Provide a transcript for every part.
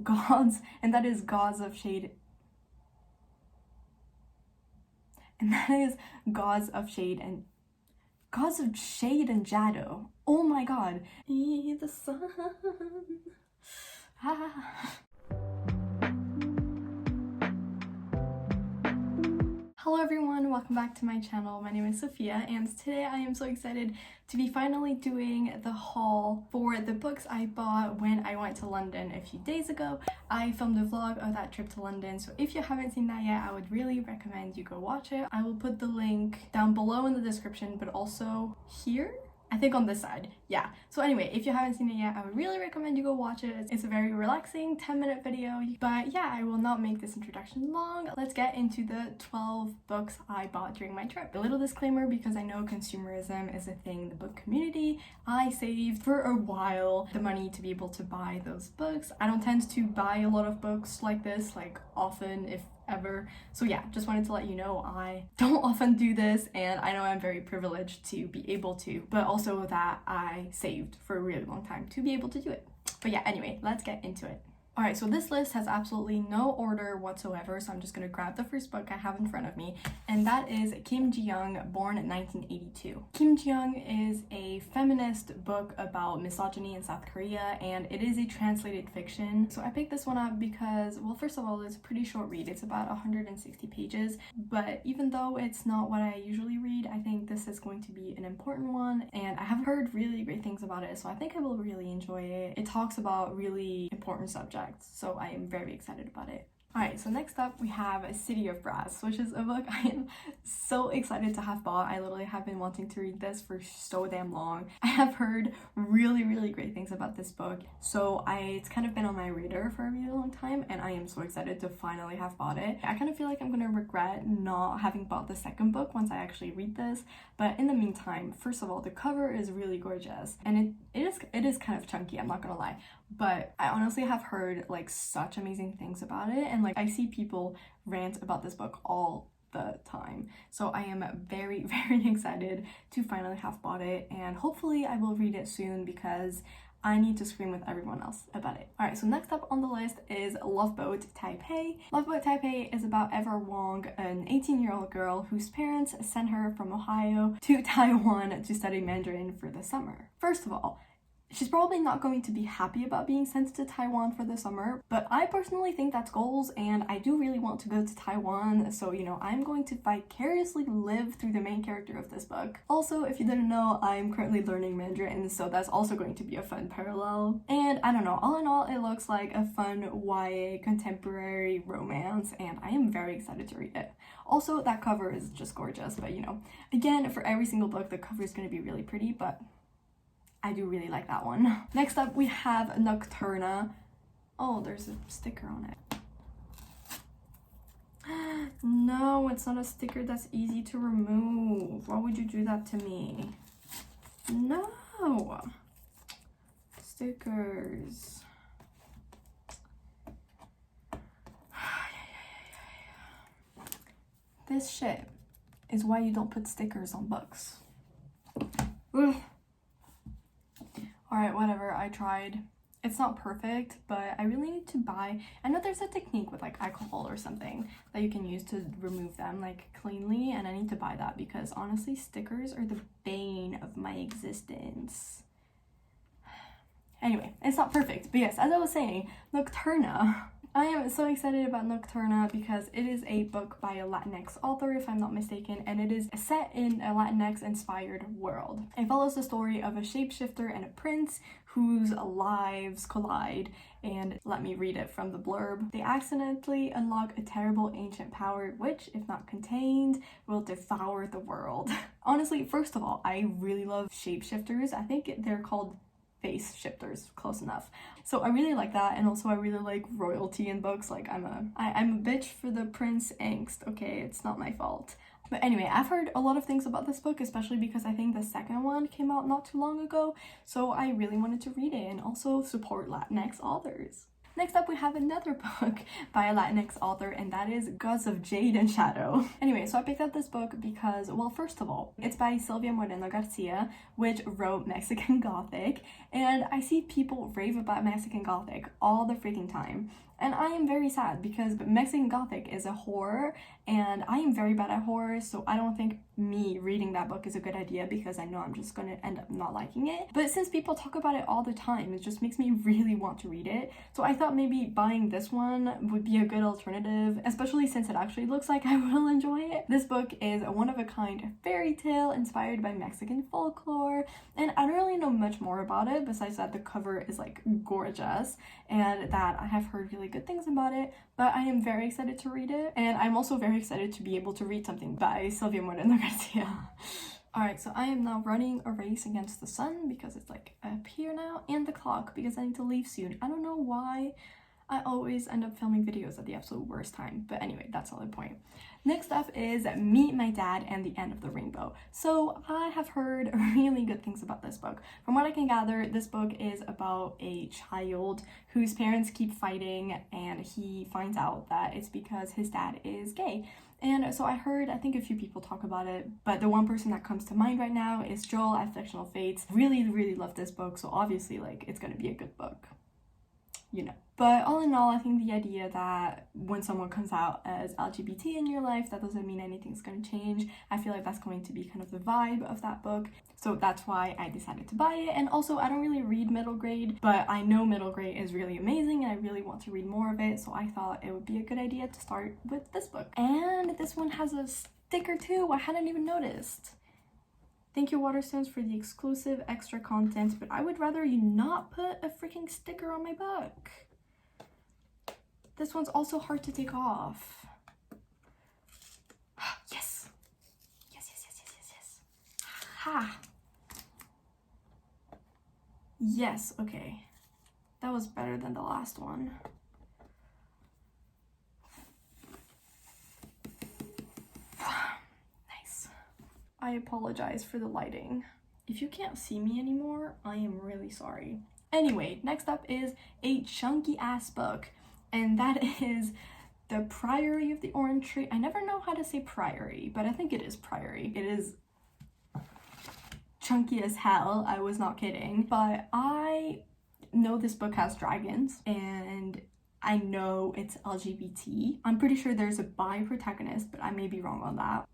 Gods, and that is Gods of Shade. And that is Gods of Shade and Shadow. Oh my god. The sun. Hello everyone, welcome back to my channel. My name is Sophia, and today I am so excited to be finally doing the haul for the books I bought when I went to London a few days ago. I filmed a vlog of that trip to London, so if you haven't seen that yet, I would really recommend you go watch it. I will put the link down below in the description, but also here? I think on this side, yeah. So anyway, if you haven't seen it yet, I would really recommend you go watch it. It's a very relaxing 10-minute video, but yeah, I will not make this introduction long. Let's get into the 12 books I bought during my trip. A little disclaimer, because I know consumerism is a thing in the book community. I saved for a while the money to be able to buy those books. I don't tend to buy a lot of books like this, like often, if ever. So yeah, just wanted to let you know I don't often do this, and I know I'm very privileged to be able to, but also that I saved for a really long time to be able to do it. But yeah, anyway, let's get into it. Alright, so this list has absolutely no order whatsoever, so I'm just going to grab the first book I have in front of me, and that is Kim Ji-young, born in 1982. Kim Ji-young is a feminist book about misogyny in South Korea, and it is a translated fiction. So I picked this one up because, well, first of all, it's a pretty short read. It's about 160 pages, but even though it's not what I usually read, I think this is going to be an important one, and I have heard really great things about it, so I think I will really enjoy it. It talks about really important subjects, so I am very excited about it. Alright, so next up we have City of Brass, which is a book I am so excited to have bought. I literally have been wanting to read this for so damn long. I have heard really great things about this book, so it's kind of been on my radar for a really long time, and I am so excited to finally have bought it. I kind of feel like I'm gonna regret not having bought the second book once I actually read this, but in the meantime, first of all, the cover is really gorgeous, and it is kind of chunky, I'm not gonna lie, but I honestly have heard like such amazing things about it, and like I see people rant about this book all the time. So I am very excited to finally have bought it, and hopefully I will read it soon because I need to scream with everyone else about it. Alright, so next up on the list is Love Boat Taipei. Love Boat Taipei is about Eva Wong, an 18-year-old girl whose parents sent her from Ohio to Taiwan to study Mandarin for the summer. First of all, she's probably not going to be happy about being sent to Taiwan for the summer, but I personally think that's goals, and I do really want to go to Taiwan, so you know, I'm going to vicariously live through the main character of this book. Also, if you didn't know, I'm currently learning Mandarin, so that's also going to be a fun parallel. And I don't know, all in all, it looks like a fun YA contemporary romance, and I am very excited to read it. Also, that cover is just gorgeous, but you know, again, for every single book, the cover is going to be really pretty, but I do really like that one. Next up, we have Nocturna. Oh, there's a sticker on it. No, it's not a sticker that's easy to remove. Why would you do that to me? No. Stickers. This shit is why you don't put stickers on books. Ugh. Alright, whatever, I tried. It's not perfect, but I really need to buy... I know there's a technique with like alcohol or something that you can use to remove them like cleanly, and I need to buy that because honestly, stickers are the bane of my existence. Anyway, it's not perfect, but yes, as I was saying, Nocturna. I am so excited about Nocturna because it is a book by a Latinx author, if I'm not mistaken, and it is set in a Latinx-inspired world. It follows the story of a shapeshifter and a prince whose lives collide, and let me read it from the blurb. They accidentally unlock a terrible ancient power which, if not contained, will devour the world. Honestly, first of all, I really love shapeshifters. I think they're called face shifters, close enough. So I really like that, and also I really like royalty in books. Like I'm a bitch for the prince angst, okay? It's not my fault. But anyway, I've heard a lot of things about this book, especially because I think the second one came out not too long ago, so I really wanted to read it and also support Latinx authors. Next up, we have another book by a Latinx author, and that is Gods of Jade and Shadow. Anyway, so I picked up this book because, well, first of all, it's by Sylvia Moreno Garcia, which wrote Mexican Gothic, and I see people rave about Mexican Gothic all the freaking time. And I am very sad because Mexican Gothic is a horror, and I am very bad at horror, so I don't think me reading that book is a good idea because I know I'm just gonna end up not liking it. But since people talk about it all the time, it just makes me really want to read it. So I thought maybe buying this one would be a good alternative, especially since it actually looks like I will enjoy it. This book is a one-of-a-kind fairy tale inspired by Mexican folklore, and I don't really know much more about it besides that the cover is like gorgeous and that I have heard really good things about it, but I am very excited to read it, and I'm also very excited to be able to read something by Sylvia Moreno Garcia. Alright, so I am now running a race against the sun because it's like up here now, and the clock because I need to leave soon. I don't know why I always end up filming videos at the absolute worst time, but anyway, that's not the point. Next up is Meet My Dad and the End of the Rainbow. So I have heard really good things about this book. From what I can gather, this book is about a child whose parents keep fighting, and he finds out that it's because his dad is gay. And so I think a few people talk about it, but the one person that comes to mind right now is Joel at Fictional Fates. Really love this book, so obviously like it's gonna be a good book, you know. But all in all, I think the idea that when someone comes out as LGBT in your life, that doesn't mean anything's going to change. I feel like that's going to be kind of the vibe of that book. So that's why I decided to buy it. And also, I don't really read middle grade, but I know middle grade is really amazing and I really want to read more of it. So I thought it would be a good idea to start with this book. And this one has a sticker too. I hadn't even noticed. Thank you, Waterstones, for the exclusive extra content, but I would rather you not put a freaking sticker on my book. This one's also hard to take off. Yes! Yes. Ha! Yes, okay. That was better than the last one. Nice. I apologize for the lighting. If you can't see me anymore, I am really sorry. Anyway, next up is a chunky ass book, and that is The Priory of the Orange Tree. I never know how to say priory, but I think it is priory. It is chunky as hell, I was not kidding. But I know this book has dragons, and I know it's LGBT. I'm pretty sure there's a bi protagonist, but I may be wrong on that.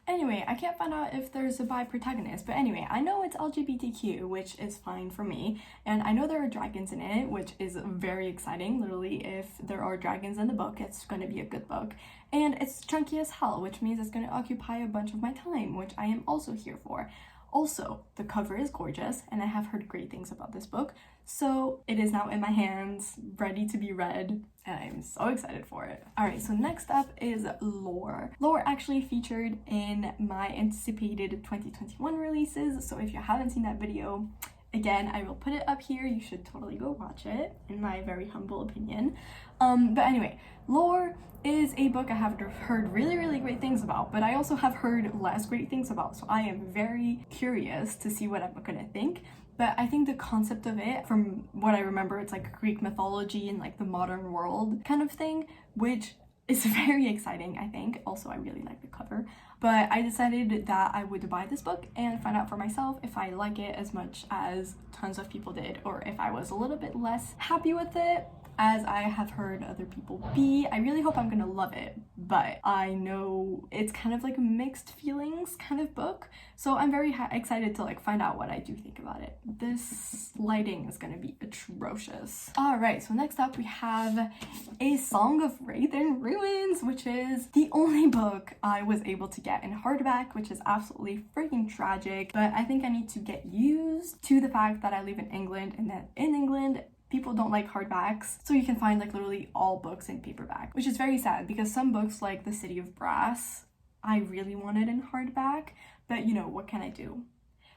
Anyway, I can't find out if there's a bi protagonist, but anyway, I know it's LGBTQ, which is fine for me, and I know there are dragons in it, which is very exciting. Literally, if there are dragons in the book, it's going to be a good book. And it's chunky as hell, which means it's going to occupy a bunch of my time, which I am also here for. Also, the cover is gorgeous, and I have heard great things about this book, so it is now in my hands, ready to be read, and I'm so excited for it. Alright, so next up is Lore. Lore actually featured in my anticipated 2021 releases, so if you haven't seen that video, again, I will put it up here. You should totally go watch it, in my very humble opinion. But anyway, Lore is a book I have heard really great things about, but I also have heard less great things about, so I am very curious to see what I'm gonna think. But I think the concept of it, from what I remember, it's like Greek mythology and like the modern world kind of thing, which is very exciting, I think. Also, I really like the cover. But I decided that I would buy this book and find out for myself if I like it as much as tons of people did, or if I was a little bit less happy with it, as I have heard other people be. I really hope I'm gonna love it, but I know it's kind of like a mixed feelings kind of book, so I'm very excited to like find out what I do think about it. This lighting is gonna be atrocious. Alright, so next up we have A Song of Wraith and Ruins, which is the only book I was able to get in hardback, which is absolutely freaking tragic, but I think I need to get used to the fact that I live in England, and that in England people don't like hardbacks, so you can find like literally all books in paperback, which is very sad because some books like The City of Brass I really wanted in hardback, but you know, what can I do?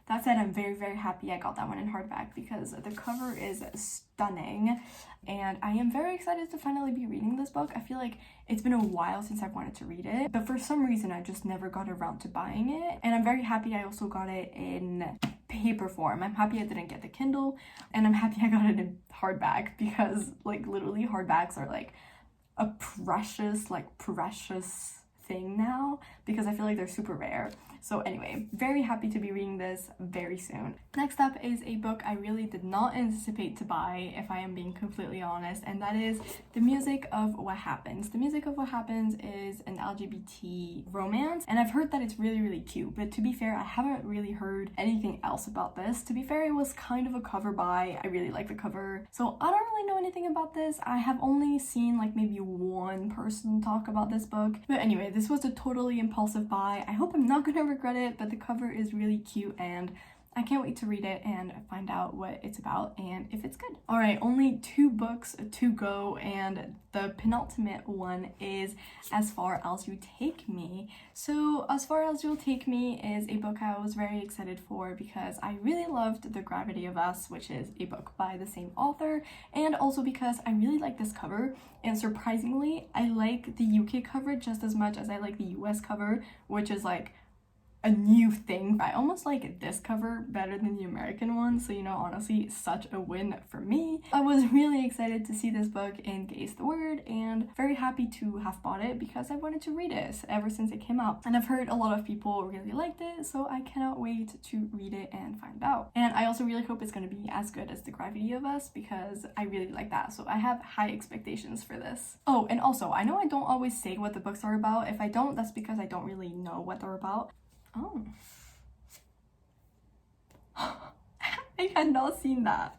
That said, I'm very happy I got that one in hardback because the cover is stunning, and I am very excited to finally be reading this book. I feel like it's been a while since I've wanted to read it, but for some reason I just never got around to buying it, and I'm very happy I also got it in paper form. I'm happy I didn't get the Kindle, and I'm happy I got it in hardback, because like literally hardbacks are like a precious thing now, because I feel like they're super rare. So anyway, very happy to be reading this very soon. Next up is a book I really did not anticipate to buy, if I am being completely honest, and that is The Music of What Happens. The Music of What Happens is an LGBT romance, and I've heard that it's really cute, but to be fair, I haven't really heard anything else about this. To be fair, it was kind of a cover buy. I really like the cover. So I don't really know anything about this. I have only seen like maybe one person talk about this book. But anyway, this was a totally impulsive buy. I hope I'm not gonna regret it, but the cover is really cute and I can't wait to read it and find out what it's about and if it's good. All right, only 2 books to go, and the penultimate one is As Far As You Take Me. So As Far As You'll Take Me is a book I was very excited for because I really loved The Gravity of Us, which is a book by the same author, and also because I really like this cover, and surprisingly, I like the UK cover just as much as I like the US cover, which is like a new thing. I almost like this cover better than the American one, so you know, honestly, such a win for me. I was really excited to see this book in Gaze the Word, and very happy to have bought it because I wanted to read it ever since it came out, and I've heard a lot of people really liked it, so I cannot wait to read it and find out. And I also really hope it's going to be as good as The Gravity of Us, because I really like that, so I have high expectations for this. Oh, and also, I know I don't always say what the books are about. If I don't, that's because I don't really know what they're about. Oh. I had not seen that.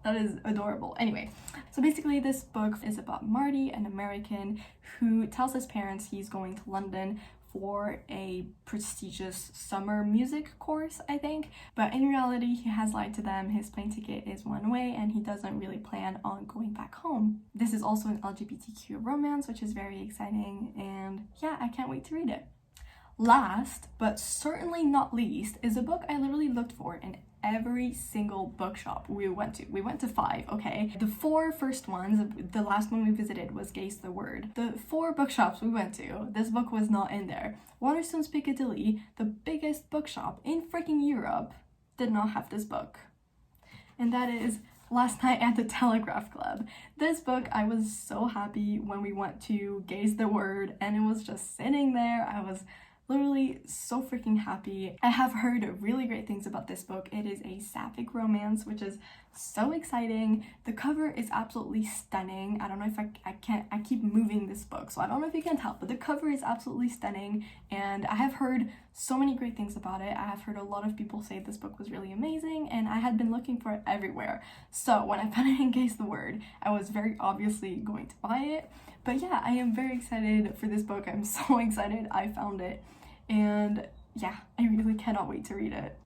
That is adorable. Anyway, so basically this book is about Marty, an American who tells his parents he's going to London for a prestigious summer music course, I think. But in reality, he has lied to them. His plane ticket is one way and he doesn't really plan on going back home. This is also an LGBTQ romance, which is very exciting, and yeah, I can't wait to read it. Last, but certainly not least, is a book I literally looked for in every single bookshop we went to. We went to 5, okay? The 4 first ones, the last one we visited was Gaze the Word. The 4 bookshops we went to, this book was not in there. Waterstones Piccadilly, the biggest bookshop in freaking Europe, did not have this book. And that is Last Night at the Telegraph Club. This book, I was so happy when we went to Gaze the Word and it was just sitting there. I was literally so freaking happy. I have heard really great things about this book. It is a sapphic romance, which is so exciting. The cover is absolutely stunning. I don't know if I keep moving this book, so I don't know if you can tell, but the cover is absolutely stunning, and I have heard so many great things about it. I have heard a lot of people say this book was really amazing, and I had been looking for it everywhere. So when I found it in Gaze the Word, I was very obviously going to buy it. But yeah, I am very excited for this book. I'm so excited I found it. And yeah, I really cannot wait to read it.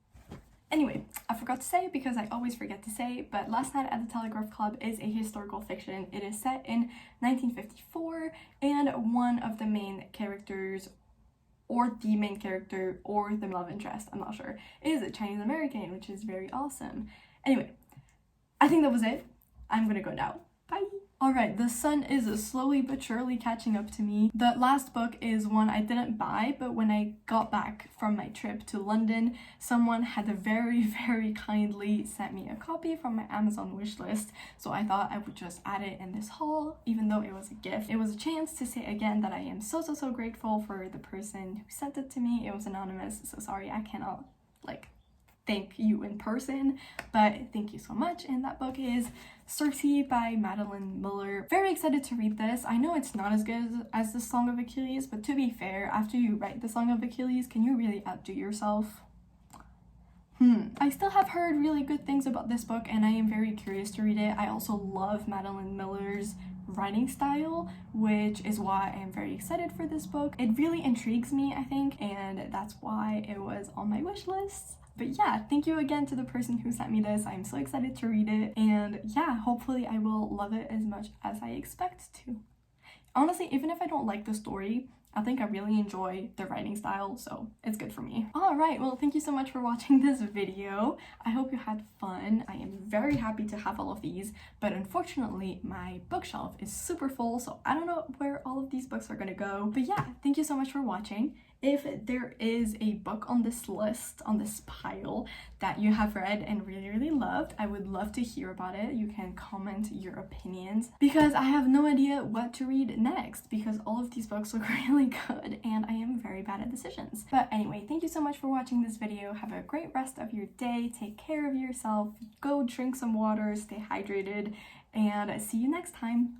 Anyway, I forgot to say, because I always forget to say, but Last Night at the Telegraph Club is a historical fiction. It is set in 1954, and one of the main characters, or the main character, or the love interest, I'm not sure, is a Chinese American, which is very awesome. Anyway, I think that was it. I'm gonna go now. Bye! Alright, the sun is slowly but surely catching up to me. The last book is one I didn't buy, but when I got back from my trip to London, someone had very kindly sent me a copy from my Amazon wishlist, so I thought I would just add it in this haul, even though it was a gift. It was a chance to say again that I am so grateful for the person who sent it to me. It was anonymous, so sorry I cannot, thank you in person, but thank you so much. And that book is Circe by Madeline Miller. Very excited to read this. I know it's not as good as the Song of Achilles, but to be fair, after you write the Song of Achilles, can you really outdo yourself? I still have heard really good things about this book, and I am very curious to read it. I also love Madeline Miller's writing style, which is why I am very excited for this book. It really intrigues me, I think, and that's why it was on my wish list. But yeah, thank you again to the person who sent me this. I'm so excited to read it, and yeah, hopefully I will love it as much as I expect to. Honestly, even if I don't like the story, I think I really enjoy the writing style, so it's good for me. Alright, well, thank you so much for watching this video. I hope you had fun. I am very happy to have all of these, but unfortunately my bookshelf is super full, so I don't know where all of these books are gonna go. But yeah, thank you so much for watching, If there is a book on this list, on this pile, that you have read and really loved, I would love to hear about it. You can comment your opinions because I have no idea what to read next because all of these books look really good and I am very bad at decisions. But anyway, thank you so much for watching this video. Have a great rest of your day. Take care of yourself. Go drink some water, stay hydrated, and see you next time.